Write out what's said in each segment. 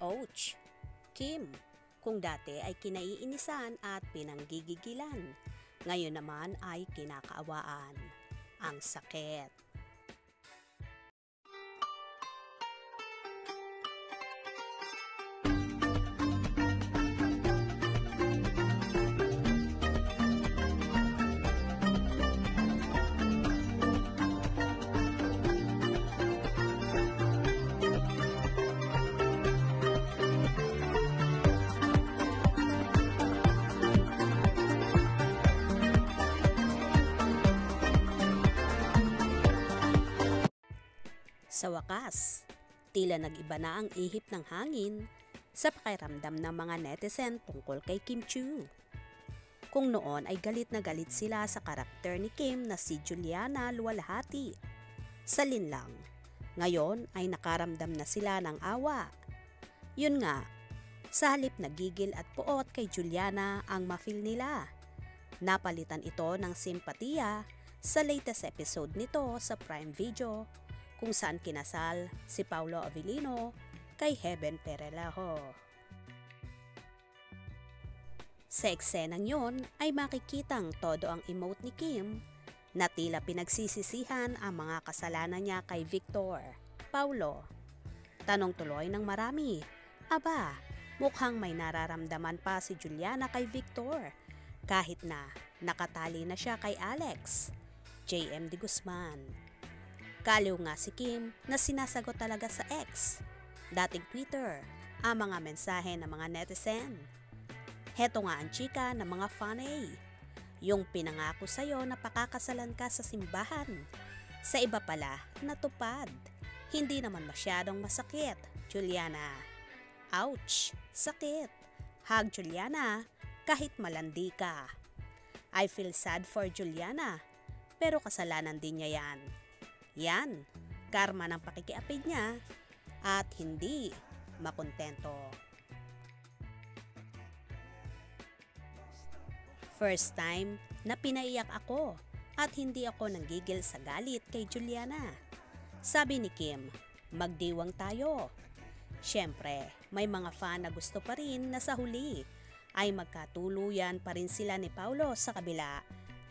Ouch! Kim, kung dati ay kinaiinisan at pinanggigigilan, ngayon naman ay kinakaawaan. Ang sakit. Sa wakas, tila nag-iba na ang ihip ng hangin sa pakiramdam ng mga netizen tungkol kay Kim Chiu. Kung noon ay galit na galit sila sa karakter ni Kim na si Juliana Luwalhati sa linlang, ngayon ay nakaramdam na sila ng awa. Yun nga, sa halip na gigil at puot kay Juliana ang ma-feel nila, napalitan ito ng simpatiya sa latest episode nito sa Prime Video kung saan kinasal si Paolo Avellino kay Heaven Perelejo. Sa eksenang yon ay makikitang todo ang emote ni Kim na tila pinagsisisihan ang mga kasalanan niya kay Victor. Paolo, tanong tuloy ng marami, aba, mukhang may nararamdaman pa si Juliana kay Victor kahit na nakatali na siya kay Alex, JM de Guzman. Kaliw nga si Kim na sinasagot talaga sa X, dating Twitter, ang mga mensahe ng mga netizen. Heto nga ang chika ng mga fanay, yung pinangako sa'yo na pakakasalan ka sa simbahan. Sa iba pala, natupad. Hindi naman masyadong masakit, Juliana. Ouch! Sakit! Hug Juliana, kahit malandi ka. I feel sad for Juliana, pero kasalanan din niya yan. Yan, karma ng pakikiapid niya at hindi makontento. First time na pinaiyak ako at hindi ako nanggigil sa galit kay Juliana. Sabi ni Kim, magdiwang tayo. Siyempre, may mga fan na gusto pa rin na sa huli ay magkatuluyan pa rin sila ni Paolo sa kabila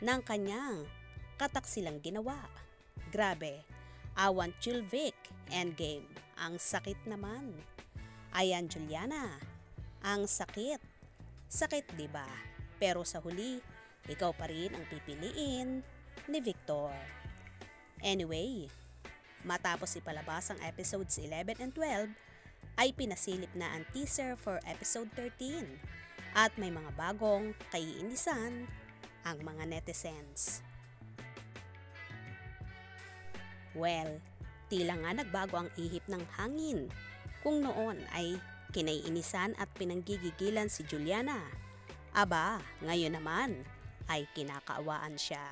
ng kanyang kataksilang ginawa. Grabe, awan Chulvic, endgame, ang sakit naman. Ayan Juliana, ang sakit. Sakit diba? Pero sa huli, ikaw pa rin ang pipiliin ni Victor. Anyway, matapos ipalabas ang episodes 11 and 12, ay pinasilip na ang teaser for episode 13 at may mga bagong kaiinisan ang mga netizens. Well, tila nga nagbago ang ihip ng hangin. Kung noon ay kinaiinisan at pinanggigigilan si Juliana, aba, ngayon naman ay kinakaawaan siya.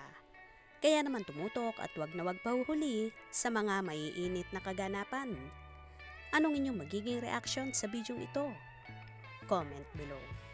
Kaya naman tumutok at wag na wag pahuhuli sa mga maiinit na kaganapan. Anong inyong magiging reaction sa bidyong ito? Comment below.